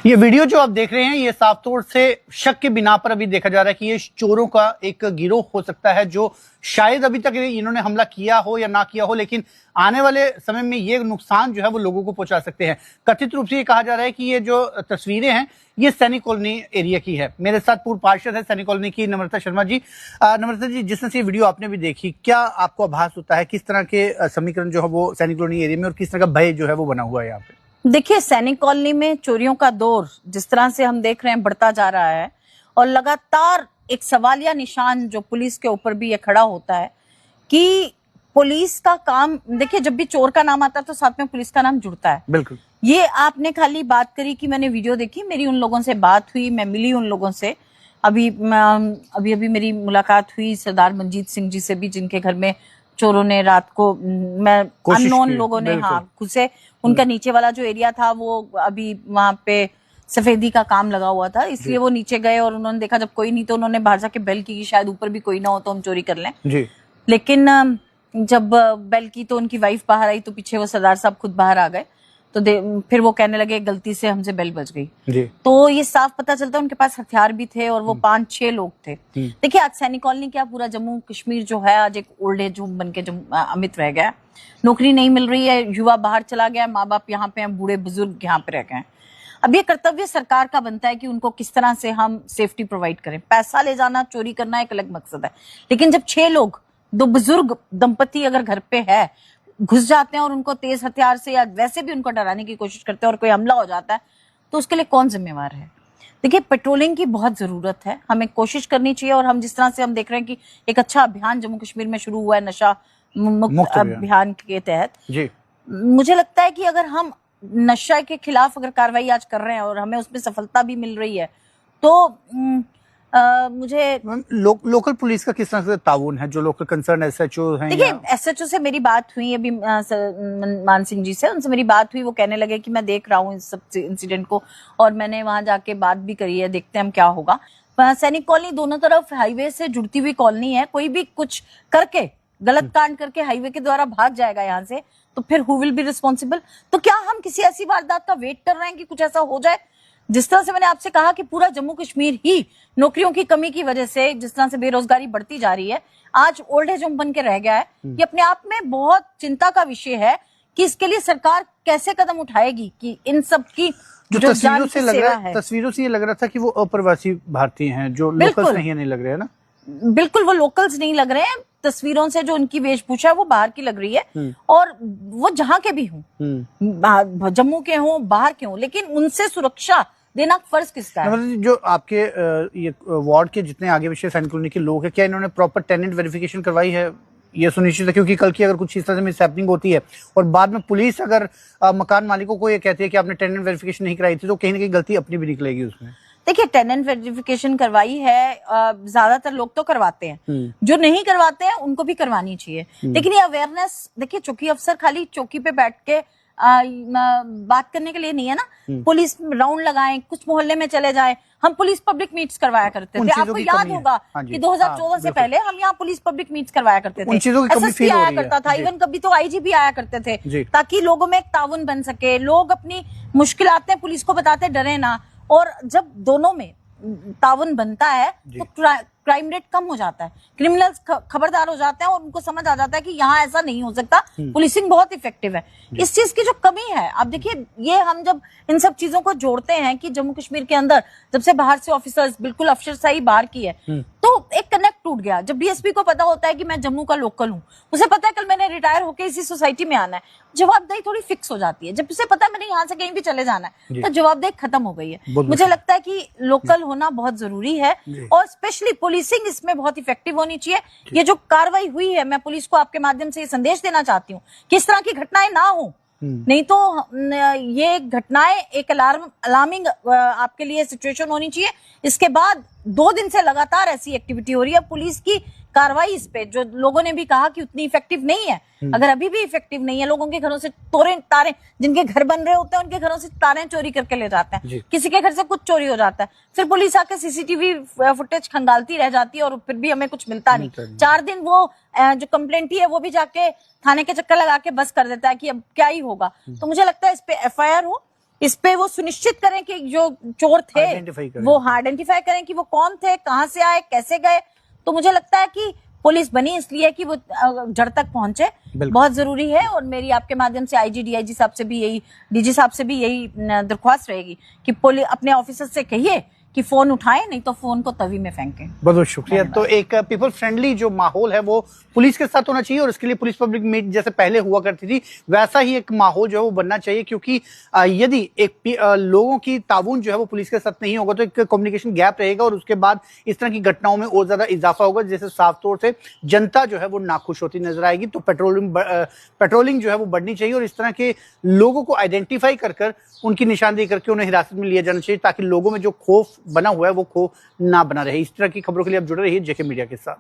ये वीडियो जो आप देख रहे हैं ये साफ तौर से शक के बिना पर अभी देखा जा रहा है कि ये चोरों का एक गिरोह हो सकता है जो शायद अभी तक इन्होंने हमला किया हो या ना किया हो, लेकिन आने वाले समय में ये नुकसान जो है वो लोगों को पहुंचा सकते हैं। कथित रूप से ये कहा जा रहा है कि ये जो तस्वीरें हैं ये सैनिक कॉलोनी एरिया की है। मेरे साथ पूर्व पार्षद है सैनिक कॉलोनी की नम्रता शर्मा जी। नम्रता जी, जिस तरह से ये वीडियो आपने भी देखी, क्या आपको आभास होता है किस तरह के समीकरण जो है वो सैनिक कॉलोनी एरिया में और किस तरह का भय जो है वो बना हुआ है यहाँ पे? देखिए, सैनिक कॉलोनी में चोरियों का दौर जिस तरह से हम देख रहे हैं बढ़ता जा रहा है और लगातार एक सवालिया निशान जो पुलिस के ऊपर भी ये खड़ा होता है कि पुलिस का काम, देखिए जब भी चोर का नाम आता है तो साथ में पुलिस का नाम जुड़ता है। बिल्कुल। ये आपने खाली बात करी कि मैंने वीडियो देखी, मेरी उन लोगों से बात हुई, मैं मिली उन लोगों से। अभी मेरी मुलाकात हुई सरदार मंजीत सिंह जी से भी, जिनके घर में चोरों ने रात को अननोन लोगों ने घुसे। उनका नीचे वाला जो एरिया था वो अभी वहां पे सफेदी का काम लगा हुआ था, इसलिए वो नीचे गए और उन्होंने देखा जब कोई नहीं तो उन्होंने बाहर जाके बेल की कि शायद ऊपर भी कोई ना हो तो हम चोरी कर लें जी। लेकिन जब बेल की तो उनकी वाइफ बाहर आई तो पीछे वो सरदार साहब खुद बाहर आ गए, तो फिर वो कहने लगे गलती से हमसे बेल बज गई जी। तो ये साफ पता चलता है उनके पास हथियार भी थे और वो 5-6 लोग थे। देखिए, आज सैनिक कॉलोनी क्या पूरा जम्मू कश्मीर जो है आज एक ओल्ड एज होम बन के अमित रह गया। नौकरी नहीं मिल रही है, युवा बाहर चला गया, माँ बाप यहाँ पे हैं, बूढ़े बुजुर्ग यहाँ पे रह गए हैं। अब ये कर्तव्य सरकार का बनता है कि उनको किस तरह से हम सेफ्टी प्रोवाइड करें। पैसा ले जाना, चोरी करना एक अलग मकसद है, लेकिन जब 6 लोग, 2 बुजुर्ग दंपति अगर घर पे है, घुस जाते हैं और उनको तेज हथियार से या वैसे भी उनको डराने की कोशिश करते हैं और कोई हमला हो जाता है, तो उसके लिए कौन जिम्मेवार है? देखिए, पेट्रोलिंग की बहुत जरूरत है, हमें कोशिश करनी चाहिए। और हम जिस तरह से हम देख रहे हैं कि एक अच्छा अभियान जम्मू कश्मीर में शुरू हुआ है नशा मुक्त अभियान के तहत जी। मुझे लगता है कि अगर हम नशा के खिलाफ अगर कार्रवाई आज कर रहे हैं और हमें उसमें सफलता भी मिल रही है तो मुझे लोकल पुलिस का किस तरह से ताउन है, जो लोकल कंसर्न एसएचओ हैं? देखिए, एसएचओ से मेरी बात हुई अभी मान सिंह जी से, उनसे मेरी बात हुई। वो कहने लगे कि मैं देख रहा हूँ इस सब इंसिडेंट को और मैंने वहां जाके बात भी करी है, देखते हैं हम क्या होगा। सैनिक कॉलोनी दोनों तरफ हाईवे से जुड़ती हुई कॉलोनी है, कोई भी कुछ करके गलत कांड करके हाईवे के द्वारा भाग जाएगा यहाँ से तो फिर हु विल बी रिस्पॉन्सिबल? तो क्या हम किसी ऐसी वारदात का वेट कर रहे हैं कि कुछ ऐसा हो जाए? जिस तरह से मैंने आपसे कहा कि पूरा जम्मू कश्मीर ही नौकरियों की कमी की वजह से, जिस तरह से बेरोजगारी बढ़ती जा रही है, आज ओल्ड एज होम बन के रह गया है। ये अपने आप में बहुत चिंता का विषय है कि इसके लिए सरकार कैसे कदम उठाएगी कि इन सब की जो तस्वीरों से लग रहा है, तस्वीरों से ये लग रहा था कि वो अप्रवासी भारतीय हैं जो लोकल्स नहीं लग रहे हैं ना। बिल्कुल, वो लोकल्स नहीं लग रहे हैं। तस्वीरों से जो उनकी वेशभूषा है वो बाहर की लग रही है और वो जहां के भी हों, जम्मू के हों, बाहर के हों, लेकिन उनसे सुरक्षा देना फर्ज किसका है? जो आपके ये वार्ड के जितने आगे पीछे सैनिक कॉलोनी के लोग हैं, क्या इन्होंने प्रॉपर टेनेंट वेरिफिकेशन करवाई है? ये सुनिश्चित है, क्योंकि कल की अगर कुछ इस तरह से मिसहैपनिंग होती है और बाद में पुलिस अगर मकान मालिकों को ये कहती है कि आपने टेनेंट वेरिफिकेशन नहीं कराई थी, तो कहीं ना कहीं गलती अपनी भी निकलेगी उसमें। देखिए, टेनेंट वेरिफिकेशन करवाई है, ज्यादातर लोग तो करवाते हैं, जो नहीं करवाते हैं उनको भी करवानी चाहिए। लेकिन ये अवेयरनेस, देखिए चौकी अफसर खाली चौकी पे बैठ के बात करने के लिए नहीं है ना। पुलिस राउंड लगाएं, कुछ मोहल्ले में चले जाएं। हम पुलिस पब्लिक मीट्स करवाया करते थे, आपको याद होगा कि 2014 से पहले हम यहाँ पुलिस पब्लिक मीट्स करवाया करते थे। एसएसपी आया करता था, इवन कभी तो आईजी भी आया करते थे, ताकि लोगों में एक ताउन बन सके, लोग अपनी मुश्किलातें पुलिस को बताते डरे ना। और जब दोनों में ताउन बनता है तो क्राइम रेट कम हो जाता है, क्रिमिनल्स खबरदार हो जाते हैं और उनको समझ आ जाता है कि यहाँ ऐसा नहीं हो सकता। पुलिसिंग बहुत इफेक्टिव है। इस चीज की जो कमी है, आप देखिए, ये हम जब इन सब चीजों को जोड़ते हैं कि जम्मू कश्मीर के अंदर जब से बाहर से ऑफिसर्स, बिल्कुल अफसरशाही बाहर की है, तो एक कनेक्ट टूट गया। जब डीएसपी को पता होता है कि मैं जम्मू का लोकल हूँ, उसे पता है कल मैंने रिटायर होकर इसी सोसाइटी में आना है, जवाबदेही थोड़ी फिक्स हो जाती है। जब उसे पता है मैंने यहाँ से कहीं भी चले जाना है तो जवाबदेही खत्म हो गई है। मुझे लगता है कि लोकल होना बहुत जरूरी है और स्पेशली पुलिसिंग इसमें बहुत इफेक्टिव होनी चाहिए। ये जो कार्रवाई हुई है, मैं पुलिस को आपके माध्यम से ये संदेश देना चाहती हूँ कि इस तरह की घटनाएं ना हो, नहीं तो ये घटनाएं एक अलार्मिंग आपके लिए सिचुएशन होनी चाहिए। इसके बाद 2 दिन से लगातार ऐसी एक्टिविटी हो रही है। पुलिस की कार्रवाई इस पे, जो लोगों ने भी कहा कि उतनी इफेक्टिव नहीं है, अगर अभी भी इफेक्टिव नहीं है, लोगों के घरों से तारे, जिनके घर बन रहे होते हैं उनके घरों से तारें चोरी करके ले जाते हैं, किसी के घर से कुछ चोरी हो जाता है, फिर पुलिस आके सीसीटीवी फुटेज खंगालती रह जाती है और फिर भी हमें कुछ मिलता नहीं। 4 दिन वो जो कंप्लेंटी है वो भी जाके थाने के चक्कर लगा के बस कर देता है कि अब क्या ही होगा। तो मुझे लगता है इस पे एफआईआर हो, इस पे वो सुनिश्चित करें कि जो चोर थे Identify करें। वो आइडेंटिफाई करें कि वो कौन थे, कहां से आए, कैसे गए। तो मुझे लगता है कि पुलिस बनी इसलिए कि वो जड़ तक पहुंचे, बहुत जरूरी है। और मेरी आपके माध्यम से आईजी डीआईजी साहब से भी यही, डीजी साहब से भी यही दरख्वास्त रहेगी कि पुलिस अपने ऑफिसर से कहिए कि फोन उठाएं, नहीं तो फोन को तवी में फेंकें। बहुत बहुत शुक्रिया। तो एक पीपल फ्रेंडली जो माहौल है वो पुलिस के साथ होना चाहिए, और इसके लिए पुलिस पब्लिक मीट जैसे पहले हुआ करती थी वैसा ही एक माहौल जो है वो बनना चाहिए, क्योंकि यदि एक लोगों की ताउन जो है वो पुलिस के साथ नहीं होगा तो एक कम्युनिकेशन गैप रहेगा, और उसके बाद इस तरह की घटनाओं में और ज्यादा इजाफा होगा, जैसे साफ तौर से जनता जो है वो नाखुश होती नजर आएगी। तो पेट्रोलिंग जो है वो बढ़नी चाहिए, और इस तरह के लोगों को आइडेंटिफाई कर उनकी निशानदेही करके उन्हें हिरासत में लिया जाना चाहिए, ताकि लोगों में जो खौफ बना हुआ है वो खौफ ना बना रहे। इस तरह की खबरों के लिए आप जुड़े रहिए जेके मीडिया के साथ।